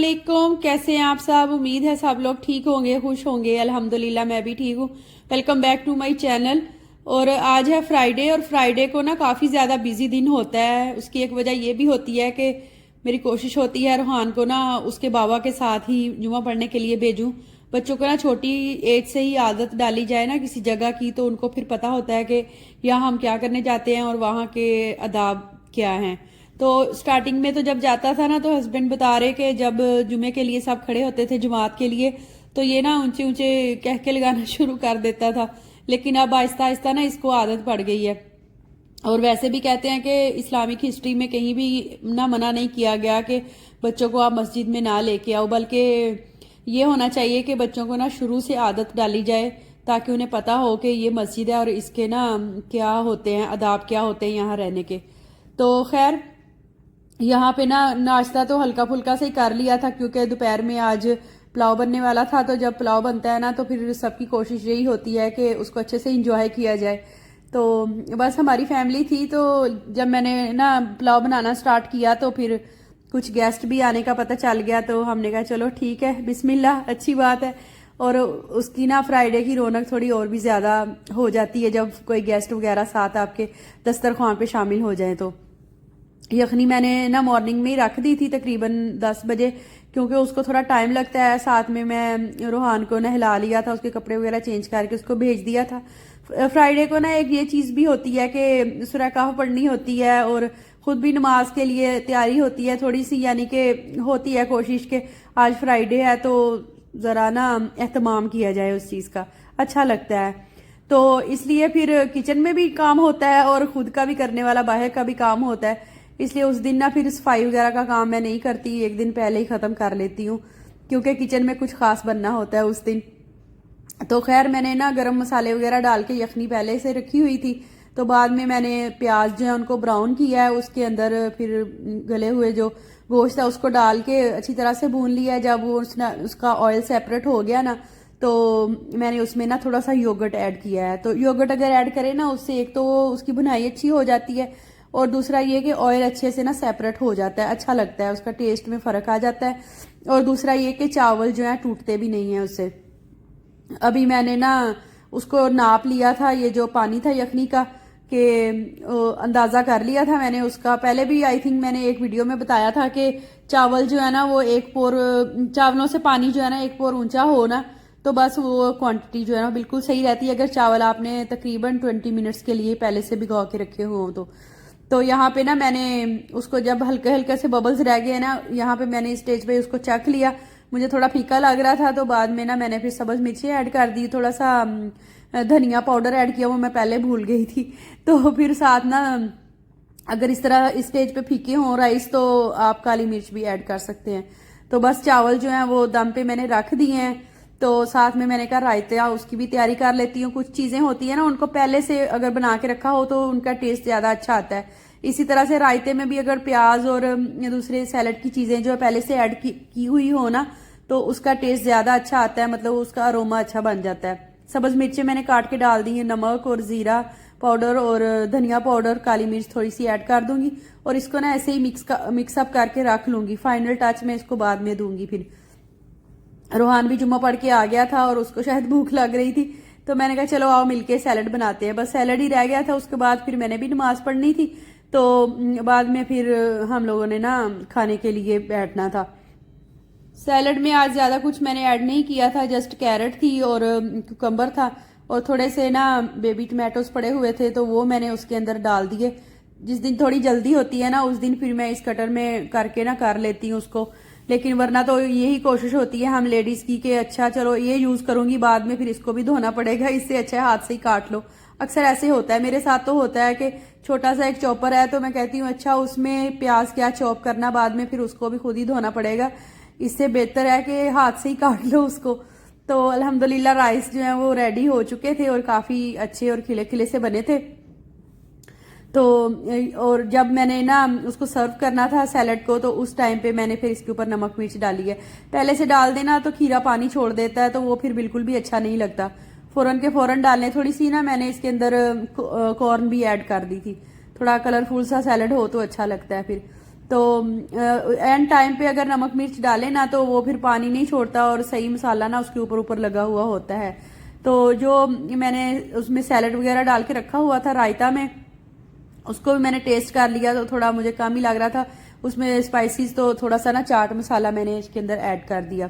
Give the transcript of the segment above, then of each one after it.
वालेकुम। कैसे हैं आप सब? उम्मीद है सब लोग ठीक होंगे, खुश होंगे। अल्हम्दुलिल्लाह मैं भी ठीक हूँ। Welcome back to my channel. और आज है फ्राइडे, और फ्राइडे को ना काफ़ी ज़्यादा बिजी दिन होता है। उसकी एक वजह ये भी होती है कि मेरी कोशिश होती है रुहान को ना उसके बाबा के साथ ही जुमा पढ़ने के लिए भेजूं। बच्चों को ना छोटी एज से ही आदत डाली जाए ना किसी जगह की, तो उनको फिर पता होता है कि यहाँ हम क्या करने जाते हैं और वहाँ के आदाब क्या हैं। तो स्टार्टिंग में तो जब जाता था ना, तो हस्बैंड बता रहे कि जब जुमे के लिए सब खड़े होते थे जमात के लिए, तो ये ना ऊंचे ऊंचे कह के लगाना शुरू कर देता था। लेकिन अब आहिस्ता आहिस्ता ना इसको आदत पड़ गई है। और वैसे भी कहते हैं कि इस्लामिक हिस्ट्री में कहीं भी ना मना नहीं किया गया कि बच्चों को आप मस्जिद में ना लेके आओ, बल्कि ये होना चाहिए कि बच्चों को ना शुरू से आदत डाली जाए, ताकि उन्हें पता हो कि ये मस्जिद है और इसके ना क्या होते हैं आदाब, क्या होते हैं यहाँ रहने के। तो खैर, यहाँ पे ना नाश्ता तो हल्का फुल्का से ही कर लिया था, क्योंकि दोपहर में आज पुलाव बनने वाला था। तो जब पुलाव बनता है ना, तो फिर सबकी कोशिश यही होती है कि उसको अच्छे से इंजॉय किया जाए। तो बस हमारी फैमिली थी, तो जब मैंने ना पुलाव बनाना स्टार्ट किया तो फिर कुछ गेस्ट भी आने का पता चल गया। तो हमने कहा चलो ठीक है, बिस्मिल्लाह, अच्छी बात है। और उसकी ना फ्राइडे की रौनक थोड़ी और भी ज़्यादा हो जाती है जब कोई गेस्ट वगैरह साथ आपके दस्तरखान पे शामिल हो जाए। तो यखनी मैंने ना मॉर्निंग में ही रख दी थी तकरीबन 10 बजे, क्योंकि उसको थोड़ा टाइम लगता है। साथ में मैं रूहान को नहला लिया था, उसके कपड़े वगैरह चेंज करके उसको भेज दिया था। फ्राइडे को ना एक ये चीज़ भी होती है कि सूरह कहफ पढ़नी होती है और ख़ुद भी नमाज के लिए तैयारी होती है थोड़ी सी, यानी कि होती है कोशिश कि आज फ्राइडे है तो ज़रा ना एहतमाम किया जाए उस चीज़ का, अच्छा लगता है। तो इसलिए फिर किचन में भी काम होता है और ख़ुद का भी करने वाला बाहर का भी काम होता है। इसलिए उस दिन ना फिर सफाई वगैरह का काम मैं नहीं करती, एक दिन पहले ही ख़त्म कर लेती हूँ, क्योंकि किचन में कुछ खास बनना होता है उस दिन। तो खैर, मैंने ना गरम मसाले वगैरह डाल के यखनी पहले से रखी हुई थी। तो बाद में मैंने प्याज जो है उनको ब्राउन किया है, उसके अंदर फिर गले हुए जो गोश्त है उसको डाल के अच्छी तरह से भून लिया है। जब वो उसका ऑयल सेपरेट हो गया ना, तो मैंने उसमें ना थोड़ा सा योगर्ट ऐड किया है। तो योगर्ट अगर ऐड करें ना, उससे एक तो उसकी भुनाई अच्छी हो जाती है, और दूसरा ये कि ऑयल अच्छे से ना सेपरेट हो जाता है, अच्छा लगता है, उसका टेस्ट में फ़र्क आ जाता है। और दूसरा ये कि चावल जो है टूटते भी नहीं है उससे। अभी मैंने ना उसको नाप लिया था, ये जो पानी था यखनी का, कि अंदाज़ा कर लिया था मैंने उसका। पहले भी आई थिंक मैंने एक वीडियो में बताया था कि चावल जो है ना वो एक पोर, चावलों से पानी जो है ना एक पोर ऊंचा हो ना, तो बस वो क्वांटिटी जो है ना बिल्कुल सही रहती है, अगर चावल आपने तकरीबन 20 मिनट्स के लिए पहले से भिगो के रखे हों तो यहाँ पे ना मैंने उसको जब हल्के हल्के से बबल्स रह गए ना, यहाँ पे मैंने स्टेज पे उसको चख लिया। मुझे थोड़ा फीका लग रहा था, तो बाद में ना मैंने फिर सब्ज़ मिर्ची ऐड कर दी, थोड़ा सा धनिया पाउडर ऐड किया, वो मैं पहले भूल गई थी। तो फिर साथ ना अगर इस तरह स्टेज पे फीके हों राइस, तो आप काली मिर्च भी ऐड कर सकते हैं। तो बस चावल जो हैं वो दम पे मैंने रख दिए हैं। तो साथ में मैंने कहा रायता उसकी भी तैयारी कर लेती हूँ। कुछ चीज़ें होती हैं ना, उनको पहले से अगर बना के रखा हो तो उनका टेस्ट ज़्यादा अच्छा आता है। इसी तरह से रायते में भी अगर प्याज और दूसरे सैलड की चीज़ें जो पहले से ऐड की हुई हो ना, तो उसका टेस्ट ज़्यादा अच्छा आता है, मतलब उसका अरोमा अच्छा बन जाता है। सब्ज़ मिर्चें मैंने काट के डाल दी हैं, नमक और ज़ीरा पाउडर और धनिया पाउडर, काली मिर्च थोड़ी सी ऐड कर दूंगी, और इसको ना ऐसे ही मिक्सअप करके रख लूंगी। फाइनल टच मैं इसको बाद में दूंगी। फिर रोहान भी जुम्मा पढ़ के आ गया था और उसको शायद भूख लग रही थी, तो मैंने कहा चलो आओ मिलके सैलड बनाते हैं। बस सैलड ही रह गया था, उसके बाद फिर मैंने भी नमाज पढ़नी थी, तो बाद में फिर हम लोगों ने ना खाने के लिए बैठना था। सैलड में आज ज़्यादा कुछ मैंने ऐड नहीं किया था, जस्ट कैरेट थी और कुकम्बर था, और थोड़े से ना बेबी टमाटोज पड़े हुए थे, तो वो मैंने उसके अंदर डाल दिए। जिस दिन थोड़ी जल्दी होती है ना, उस दिन फिर मैं इस कटर में करके ना कर लेती हूँ उसको, लेकिन वरना तो यही कोशिश होती है हम लेडीज़ की कि अच्छा चलो ये यूज़ करूँगी, बाद में फिर इसको भी धोना पड़ेगा, इससे अच्छा हाथ से ही काट लो। अक्सर ऐसे होता है, मेरे साथ तो होता है कि छोटा सा एक चॉपर है, तो मैं कहती हूँ अच्छा उसमें प्याज क्या चॉप करना, बाद में फिर उसको भी खुद ही धोना पड़ेगा, इससे बेहतर है कि हाथ से ही काट लो उसको। तो अल्हम्दुलिल्लाह राइस जो है वो रेडी हो चुके थे और काफ़ी अच्छे और खिले खिले से बने थे। तो और जब मैंने ना उसको सर्व करना था सैलड को, तो उस टाइम पे मैंने फिर इसके ऊपर नमक मिर्च डाली है। पहले से डाल देना तो खीरा पानी छोड़ देता है, तो वो फिर बिल्कुल भी अच्छा नहीं लगता। फ़ौरन के फ़ौरन डालने, थोड़ी सी ना मैंने इसके अंदर कॉर्न भी ऐड कर दी थी, थोड़ा कलरफुल सा सैलड हो तो अच्छा लगता है फिर। तो एंड टाइम पे अगर नमक मिर्च डाले ना तो वो फिर पानी नहीं छोड़ता और सही मसाला ना उसके ऊपर ऊपर लगा हुआ होता है। तो जो मैंने उसमें सैलड वगैरह डाल के रखा हुआ था रायता में, उसको भी मैंने टेस्ट कर लिया तो थोड़ा मुझे कम ही लग रहा था उसमें स्पाइसेस, तो थोड़ा सा ना चाट मसाला मैंने इसके अंदर ऐड कर दिया।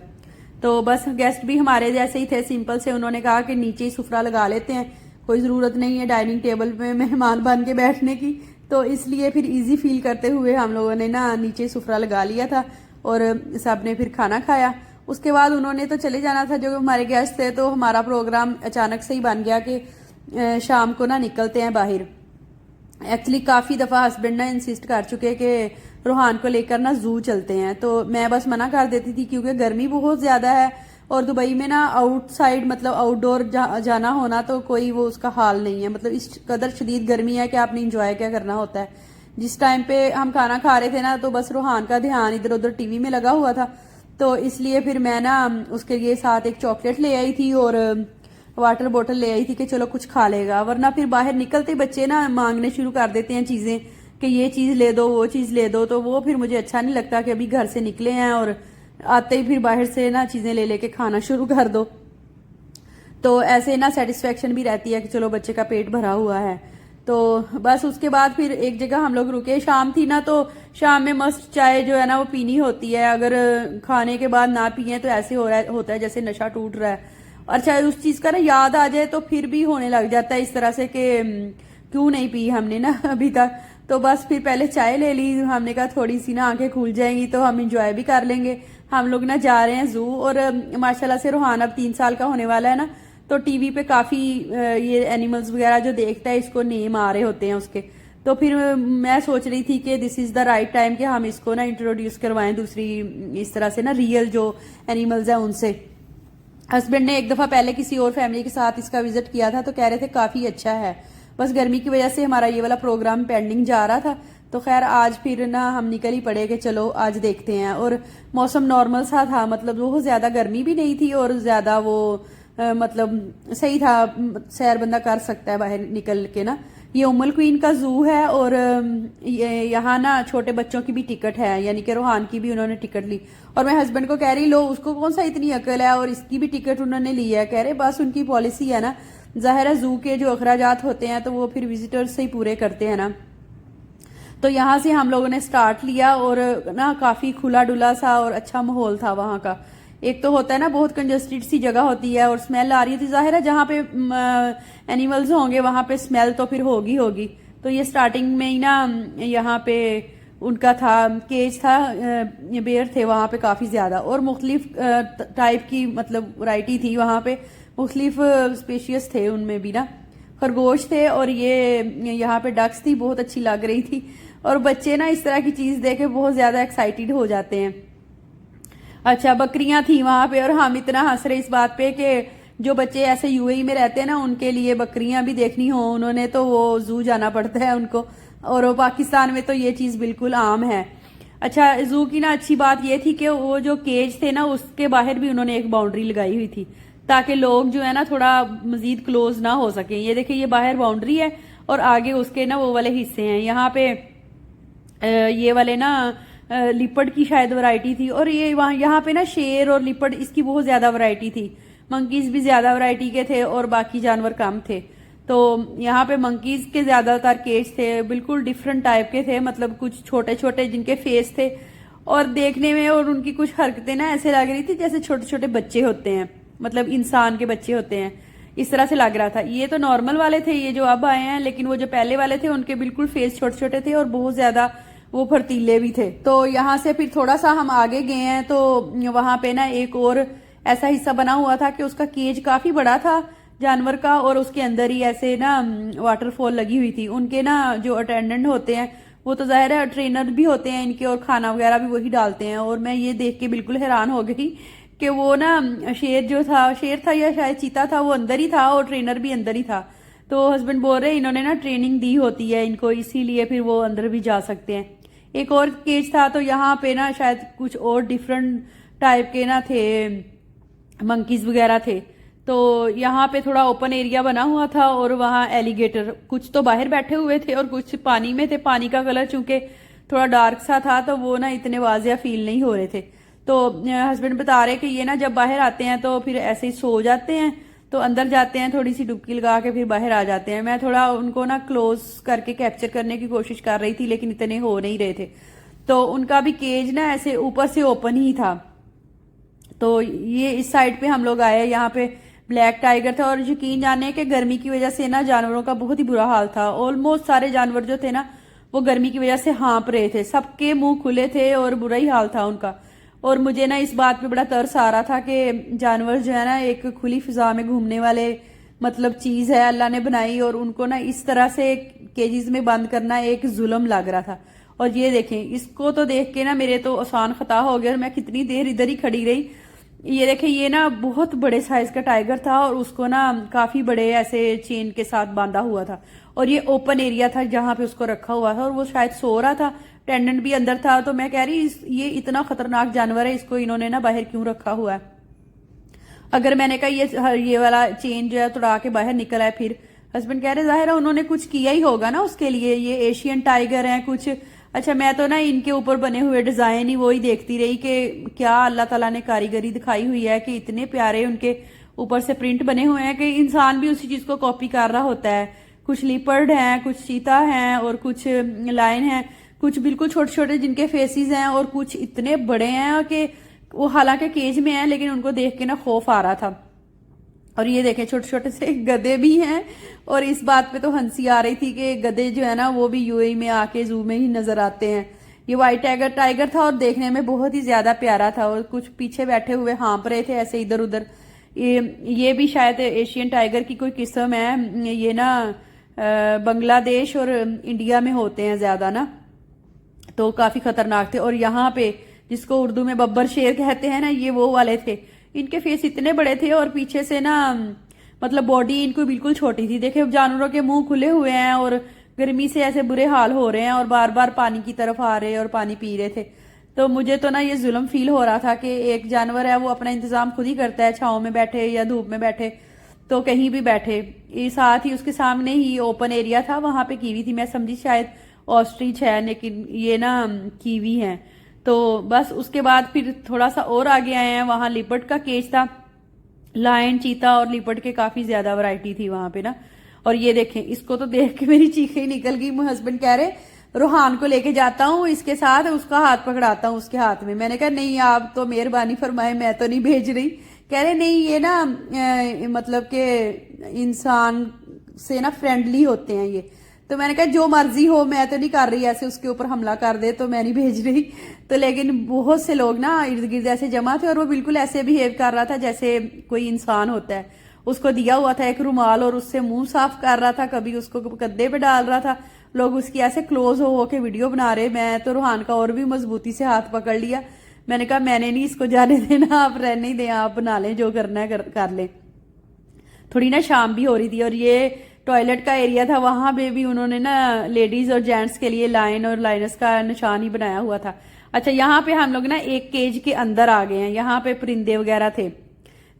तो बस गेस्ट भी हमारे जैसे ही थे, सिंपल से, उन्होंने कहा कि नीचे ही सुफरा लगा लेते हैं, कोई ज़रूरत नहीं है डाइनिंग टेबल पे मेहमान बन के बैठने की। तो इसलिए फिर इजी फील करते हुए हम लोगों ने ना नीचे सुफरा लगा लिया था और सब ने फिर खाना खाया। उसके बाद उन्होंने तो चले जाना था जो हमारे गेस्ट थे, तो हमारा प्रोग्राम अचानक से ही बन गया कि शाम को ना निकलते हैं बाहर। एक्चुअली काफ़ी दफ़ा हस्बैंड ना इंसिस्ट कर चुके कि रोहान को लेकर ना जू चलते हैं, तो मैं बस मना कर देती थी क्योंकि गर्मी बहुत ज़्यादा है और दुबई में ना आउटसाइड मतलब आउटडोर जाना होना तो कोई वो उसका हाल नहीं है। मतलब इस कदर शदीद गर्मी है कि आपने इंजॉय क्या करना होता है। जिस टाइम पे हम खाना खा रहे थे ना तो बस रोहान का ध्यान इधर उधर टीवी में लगा हुआ था, तो इसलिए फिर मैं ना उसके लिए साथ एक चॉकलेट ले आई थी और वाटर बोतल ले आई थी कि चलो कुछ खा लेगा, वरना फिर बाहर निकलते बच्चे ना मांगने शुरू कर देते हैं चीज़ें कि ये चीज़ ले दो वो चीज़ ले दो, तो वो फिर मुझे अच्छा नहीं लगता कि अभी घर से निकले हैं और आते ही फिर बाहर से ना चीज़ें ले लेके खाना शुरू कर दो। तो ऐसे ना सेटिस्फेक्शन भी रहती है कि चलो बच्चे का पेट भरा हुआ है। तो बस उसके बाद फिर एक जगह हम लोग रुके, शाम थी ना, तो शाम में मस्त चाय जो है ना वो पीनी होती है, अगर खाने के बाद ना पिए तो ऐसे होता है जैसे नशा टूट रहा है। और चाहे उस चीज़ का ना याद आ जाए तो फिर भी होने लग जाता है इस तरह से कि क्यों नहीं पी हमने ना अभी तक। तो बस फिर पहले चाय ले ली, हमने कहा थोड़ी सी ना आंखें खुल जाएंगी तो हम इंजॉय भी कर लेंगे। हम लोग ना जा रहे हैं जू, और माशाल्लाह से रोहान अब 3 साल का होने वाला है ना, तो टीवी पे काफ़ी ये एनिमल्स वगैरह जो देखता है इसको नेम आ रहे होते हैं उसके। तो फिर मैं सोच रही थी कि this is the right time कि हम इसको ना इंट्रोड्यूस करवाएं दूसरी इस तरह से ना रियल जो एनिमल्स हैं उनसे। हस्बैंड ने एक दफ़ा पहले किसी और फैमिली के साथ इसका विजिट किया था तो कह रहे थे काफ़ी अच्छा है, बस गर्मी की वजह से हमारा ये वाला प्रोग्राम पेंडिंग जा रहा था। तो खैर आज फिर ना हम निकल ही पड़े कि चलो आज देखते हैं। और मौसम नॉर्मल सा था, मतलब बहुत ज़्यादा गर्मी भी नहीं थी और ज़्यादा वो मतलब सही था, सैर बंदा कर सकता है बाहर निकल के ना। ये उम्मुल क्वीन का जू है और यहाँ ना छोटे बच्चों की भी टिकट है, यानी कि रोहान की भी उन्होंने टिकट ली। और मैं हस्बैंड को कह रही लो उसको कौन सा इतनी अकल है और इसकी भी टिकट उन्होंने ली है। कह रहे बस उनकी पॉलिसी है ना, जाहिर है जू के जो अखराजात होते हैं तो वो फिर विजिटर्स से ही पूरे करते हैं ना। तो यहाँ से हम लोगों ने स्टार्ट लिया और ना काफ़ी खुला डुला सा और अच्छा माहौल था वहाँ का। एक तो होता है ना बहुत कंजस्टेड सी जगह होती है और स्मेल आ रही थी, जाहिर है जहाँ पे एनिमल्स होंगे वहाँ पे स्मेल तो फिर होगी होगी। तो ये स्टार्टिंग में ही ना यहाँ पे उनका था केज था, बेयर थे वहाँ पे काफ़ी ज़्यादा और मुख्तलिफ टाइप की मतलब वैरायटी थी वहाँ पे, मुख्तलिफ स्पेशियस थे उनमें भी ना, खरगोश थे और ये यहाँ पे डक्स थी, बहुत अच्छी लग रही थी। और बच्चे ना इस तरह की चीज़ देख के बहुत ज़्यादा एक्साइटेड हो जाते हैं। अच्छा बकरियां थी वहां पे और हम इतना हंस रहे इस बात पे कि जो बच्चे ऐसे यूएई में रहते हैं ना उनके लिए बकरियां भी देखनी हो उन्होंने तो वो जू जाना पड़ता है उनको, और पाकिस्तान में तो ये चीज़ बिल्कुल आम है। अच्छा जू की ना अच्छी बात ये थी कि वो जो केज थे ना उसके बाहर भी उन्होंने एक बाउंड्री लगाई हुई थी ताकि लोग जो है ना थोड़ा मजीद क्लोज ना हो सके। ये देखिए ये बाहर बाउंड्री है और आगे उसके ना वो वाले हिस्से हैं, यहाँ पे ये वाले ना लिपट की शायद वैरायटी थी और ये वहाँ यहाँ पे ना शेर और लिपट इसकी बहुत ज़्यादा वैरायटी थी। मंकीज़ भी ज़्यादा वैरायटी के थे और बाकी जानवर कम थे। तो यहाँ पे मंकीज़ के ज़्यादातर केज थे, बिल्कुल डिफरेंट टाइप के थे, मतलब कुछ छोटे छोटे जिनके फेस थे और देखने में और उनकी कुछ हरकतें ना ऐसे लग रही थी जैसे छोटे छोटे बच्चे होते हैं, मतलब इंसान के बच्चे होते हैं, इस तरह से लग रहा था। ये तो नॉर्मल वाले थे ये जो अब आए हैं, लेकिन वो जो पहले वाले थे उनके बिल्कुल फेस छोटे छोटे थे और बहुत ज़्यादा वो फर्तीले भी थे। तो यहाँ से फिर थोड़ा सा हम आगे गए हैं तो वहाँ पे ना एक और ऐसा हिस्सा बना हुआ था कि उसका केज काफ़ी बड़ा था जानवर का और उसके अंदर ही ऐसे ना वाटरफॉल लगी हुई थी। उनके ना जो अटेंडेंट होते हैं वो तो ज़ाहिर है ट्रेनर भी होते हैं इनके और खाना वगैरह भी वही डालते हैं। और मैं ये देख के बिल्कुल हैरान हो गई कि वो ना शेर था या शायद चीता था, वो अंदर ही था और ट्रेनर भी अंदर ही था। तो हस्बैंड बोल रहे इन्होंने ना ट्रेनिंग दी होती है इनको, इसीलिए फिर वो अंदर भी जा सकते हैं। एक और केज था तो यहाँ पे ना शायद कुछ और डिफरेंट टाइप के ना थे, मंकीज वगैरह थे। तो यहाँ पे थोड़ा ओपन एरिया बना हुआ था और वहाँ एलिगेटर कुछ तो बाहर बैठे हुए थे और कुछ पानी में थे। पानी का कलर चूंकि थोड़ा डार्क सा था, तो वो ना इतने वाजिया फील नहीं हो रहे थे। तो हस्बैंड बता रहे कि ये ना जब बाहर आते हैं तो फिर ऐसे ही सो जाते हैं, तो अंदर जाते हैं, थोड़ी सी डुबकी लगा के फिर बाहर आ जाते हैं। मैं थोड़ा उनको ना क्लोज करके कैप्चर करने की कोशिश कर रही थी, लेकिन इतने हो नहीं रहे थे। तो उनका भी केज ना ऐसे ऊपर से ओपन ही था। तो ये इस साइड पे हम लोग आए, यहाँ पे ब्लैक टाइगर था, और यकीन जाने कि गर्मी की वजह से ना जानवरों का बहुत ही बुरा हाल था। ऑलमोस्ट सारे जानवर जो थे ना वो गर्मी की वजह से हाँप रहे थे, सबके मुंह खुले थे और बुरा ही हाल था उनका। और मुझे ना इस बात पे बड़ा तरस आ रहा था कि जानवर जो है ना एक खुली फिजा में घूमने वाले मतलब चीज है अल्लाह ने बनाई, और उनको ना इस तरह से केजीज में बंद करना एक जुल्म लग रहा था। और ये देखें, इसको तो देख के ना मेरे तो आसान खता हो गया और मैं कितनी देर इधर ही खड़ी रही। ये देखें, ये ना बहुत बड़े साइज का टाइगर था और उसको ना काफी बड़े ऐसे चेन के साथ बांधा हुआ था, और ये ओपन एरिया था जहां पे उसको रखा हुआ था, और वो शायद सो रहा था, टेंडेंट भी अंदर था। तो मैं कह रही ये इतना खतरनाक जानवर है, इसको इन्होंने ना बाहर क्यों रखा हुआ है। अगर मैंने कहा ये वाला चेन जो है तोड़ा के बाहर निकल आए, फिर हस्बैंड कह रहे जाहिर है उन्होंने कुछ किया ही होगा ना उसके लिए, ये एशियन टाइगर है कुछ। अच्छा, मैं तो ना इनके ऊपर बने हुए डिजाइन ही वो ही देखती रही कि क्या अल्लाह ताला ने कारीगरी दिखाई हुई है कि इतने प्यारे उनके ऊपर से प्रिंट बने हुए हैं कि इंसान भी उसी चीज को कॉपी कर रहा होता है। कुछ लिपर्ड हैं, कुछ चीता हैं, और कुछ लायन हैं, कुछ बिल्कुल छोटे छोटे जिनके फेसेस हैं, और कुछ इतने बड़े हैं कि वो हालांकि केज में है लेकिन उनको देख के ना खौफ आ रहा था। और ये देखें, छोटे छोटे से गधे भी हैं, और इस बात पे तो हंसी आ रही थी कि गधे जो है ना वो भी यूएई में आके जू में ही नजर आते हैं। ये व्हाइट टाइगर था और देखने में बहुत ही ज्यादा प्यारा था, और कुछ पीछे बैठे हुए हाँप रहे थे ऐसे इधर उधर। ये भी शायद एशियन टाइगर की कोई किस्म है, ये ना बांग्लादेश और इंडिया में होते हैं ज्यादा ना, तो काफी खतरनाक थे। और यहाँ पे जिसको उर्दू में बब्बर शेर कहते हैं ना, ये वो वाले थे। इनके फेस इतने बड़े थे और पीछे से ना मतलब बॉडी इनको बिल्कुल छोटी थी। देखे, जानवरों के मुंह खुले हुए हैं और गर्मी से ऐसे बुरे हाल हो रहे हैं, और बार बार पानी की तरफ आ रहे और पानी पी रहे थे। तो मुझे तो ना ये जुल्म फील हो रहा था कि एक जानवर है वो अपना इंतजाम खुद ही करता है, छांव में बैठे या धूप में बैठे, तो कहीं भी बैठे। साथ ही उसके सामने ही ओपन एरिया था, वहां पे कीवी थी, मैं समझी शायद ऑस्ट्रिच है, लेकिन ये ना कीवी है। तो बस उसके बाद फिर थोड़ा सा और आगे आए हैं, वहां लिपर्ड का केज था, लायन, चीता और लिपर्ड के काफी ज्यादा वैरायटी थी वहां पे ना। और ये देखें, इसको तो देख के मेरी चीखें ही निकल गई। मेरे हस्बैंड कह रहे रोहान को लेके जाता हूँ इसके साथ, उसका हाथ पकड़ाता हूँ उसके हाथ में। मैंने कहा नहीं, आप तो मेहरबानी फरमाए, मैं तो नहीं भेज रही। कह रहे नहीं, ये ना मतलब के इंसान से ना फ्रेंडली होते हैं ये। तो मैंने कहा जो मर्जी हो, मैं तो नहीं कर रही ऐसे उसके ऊपर हमला कर दे, तो मैं नहीं भेज रही। तो लेकिन बहुत से लोग ना इर्द गिर्द ऐसे जमा थे, और वो बिल्कुल ऐसे बिहेव कर रहा था जैसे कोई इंसान होता है। उसको दिया हुआ था एक रुमाल और उससे मुंह साफ कर रहा था, कभी उसको कंधे पे डाल रहा था। लोग उसकी ऐसे क्लोज हो के वीडियो बना रहे। मैं तो रूहान का और भी मजबूती से हाथ पकड़ लिया। मैंने कहा मैंने नहीं इसको जाने देना, आप रहने ही दें, आप बना लें जो करना है कर लें। थोड़ी ना शाम भी हो रही थी, और ये टॉयलेट का एरिया था, वहां पे भी उन्होंने ना लेडीज और जेंट्स के लिए लाइन और लाइनस का निशान ही बनाया हुआ था। अच्छा, यहाँ पे हम लोग ना एक केज के अंदर आ गए हैं, यहाँ पे परिंदे वगैरह थे।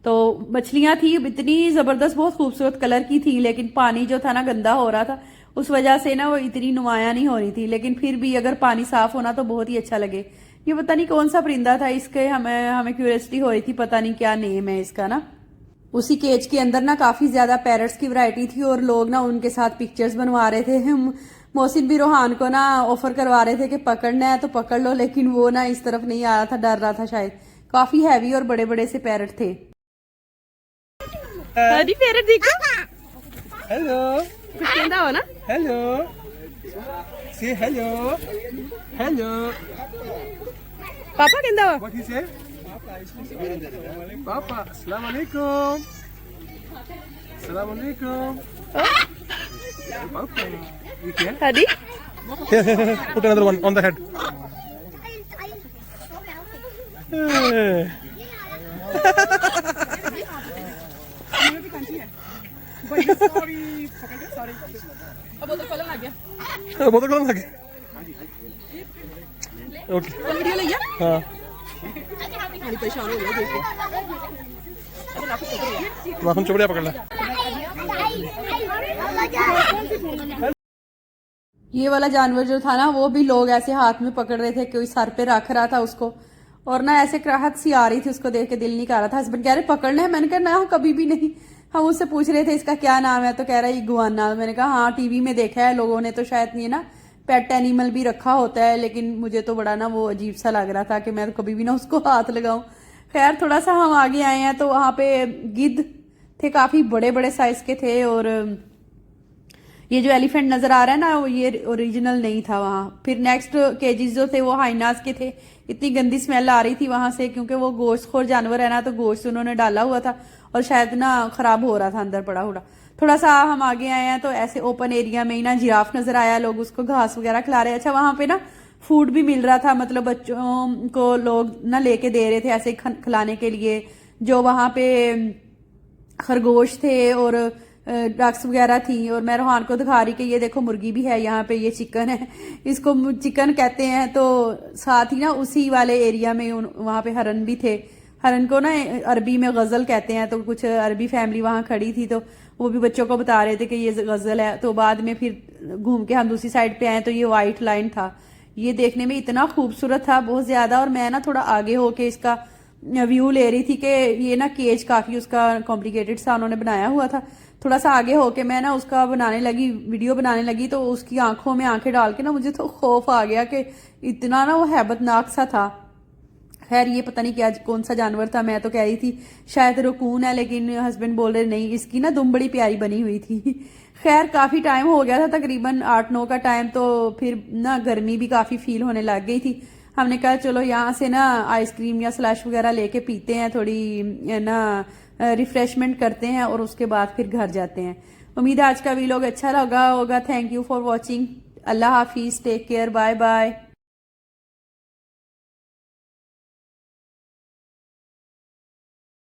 तो मछलियां थी, इतनी जबरदस्त बहुत खूबसूरत कलर की थी, लेकिन पानी जो था ना गंदा हो रहा था, उस वजह से ना वो इतनी नुमाया नहीं हो रही थी। लेकिन फिर भी अगर पानी साफ होना तो बहुत ही अच्छा लगे। ये पता नहीं कौन सा परिंदा था, इसके हमें क्यूरियोसिटी हो रही थी, पता नहीं क्या नेम है इसका ना। उसी केज के अंदर ना काफी ज्यादा पैरट्स की वैरायटी थी, और लोग ना उनके साथ पिक्चर्स बनवा रहे थे। मोहसिन भी रोहान को ना ऑफर करवा रहे थे कि पकड़ना है तो पकड़ लो, लेकिन वो ना इस तरफ नहीं आ रहा था, डर रहा था शायद। काफी हैवी और बड़े बड़े से पैरट थे। पैरट देखो, हेलो कहता हो ना, हेलो से हेलो हेलो पापा कहता हो। व्हाट ही से पापा अस्सलाम वालेकुम अस्सलाम वालेकुम पापा ये क्या हदी put another one on the head अब तो कलर लग गया, बहुत कलम लगे ओके वीडियो लिया। हाँ परेशान हो गया देख के, नाखून चुपड़िया पकड़ ला। ये वाला जानवर जो था ना वो भी लोग ऐसे हाथ में पकड़ रहे थे, कोई सर पे रख रहा था उसको, और ना ऐसे कराहत सी आ रही थी, उसको देख के दिल नहीं कर रहा था। हस्बैंड कह रहे पकड़ना है, मैंने कहा ना कभी भी नहीं। हम उससे पूछ रहे थे इसका क्या नाम है, तो कह रहा है इगुआना। मैंने कहा हाँ टीवी में देखा है लोगों ने, तो शायद ये ना पेट एनिमल भी रखा होता है, लेकिन मुझे तो बड़ा ना वो अजीब सा लग रहा था कि मैं तो कभी भी ना उसको हाथ लगाऊं। खैर थोड़ा सा हम आगे आए हैं तो वहां पे गिद्ध थे, काफी बड़े बड़े साइज के थे, और ये जो एलिफेंट नजर आ रहा है ना वो ये ओरिजिनल नहीं था वहां। फिर नेक्स्ट केजीज जो थे वो हाइनास के थे। इतनी गंदी स्मेल आ रही थी वहां से, क्योंकि वो गोश्तखोर जानवर है ना, तो गोश्त उन्होंने डाला हुआ था और शायद ना खराब हो रहा था अंदर पड़ा हुआ। थोड़ा सा हम आगे आए हैं तो ऐसे ओपन एरिया में ही ना जिराफ नजर आया, लोग उसको घास वगैरह खिला रहे। अच्छा वहां पे ना फूड भी मिल रहा था, मतलब बच्चों को लोग ना लेके दे रहे थे ऐसे खिलाने के लिए। जो वहां पे खरगोश थे और डक्स वगैरह थी, और मैं रोहान को दिखा रही कि ये देखो मुर्गी भी है यहाँ पे, ये चिकन है, इसको चिकन कहते हैं। तो साथ ही ना उसी वाले एरिया में वहां पे हरन भी थे। हरन को ना अरबी में गजल कहते हैं, तो कुछ अरबी फैमिली वहां खड़ी थी, तो वो भी बच्चों को बता रहे थे कि ये गजल है। तो बाद में फिर घूम के हम दूसरी साइड पे आए तो ये व्हाइट लाइन था। ये देखने में इतना खूबसूरत था बहुत ज्यादा, और मैं ना थोड़ा आगे होके इसका व्यू ले रही थी कि ये ना केज काफी उसका कॉम्प्लिकेटेड सा उन्होंने बनाया हुआ था। थोड़ा सा आगे होके मैं ना उसका बनाने लगी, वीडियो बनाने लगी, तो उसकी आंखों में आंखें डाल के ना मुझे तो खौफ आ गया कि इतना ना वो हैबतनाक सा था। खैर ये पता नहीं क्या कौन सा जानवर था, मैं तो कह रही थी शायद रकून है, लेकिन हस्बैंड बोल रहे नहीं, इसकी ना दुम बड़ी प्यारी बनी हुई थी। खैर काफी टाइम हो गया था, तकरीबन 8-9 का टाइम, तो फिर ना गर्मी भी काफी फील होने लग गई थी। हमने कहा चलो यहाँ से ना आइसक्रीम या स्लैश वगैरह लेके पीते हैं, थोड़ी ना रिफ्रेशमेंट करते हैं, और उसके बाद फिर घर जाते हैं। उम्मीद है आज का वीडियो अच्छा लगा होगा। Thank you for watching. अल्लाह हाफिज, टेक केयर, बाय बाय।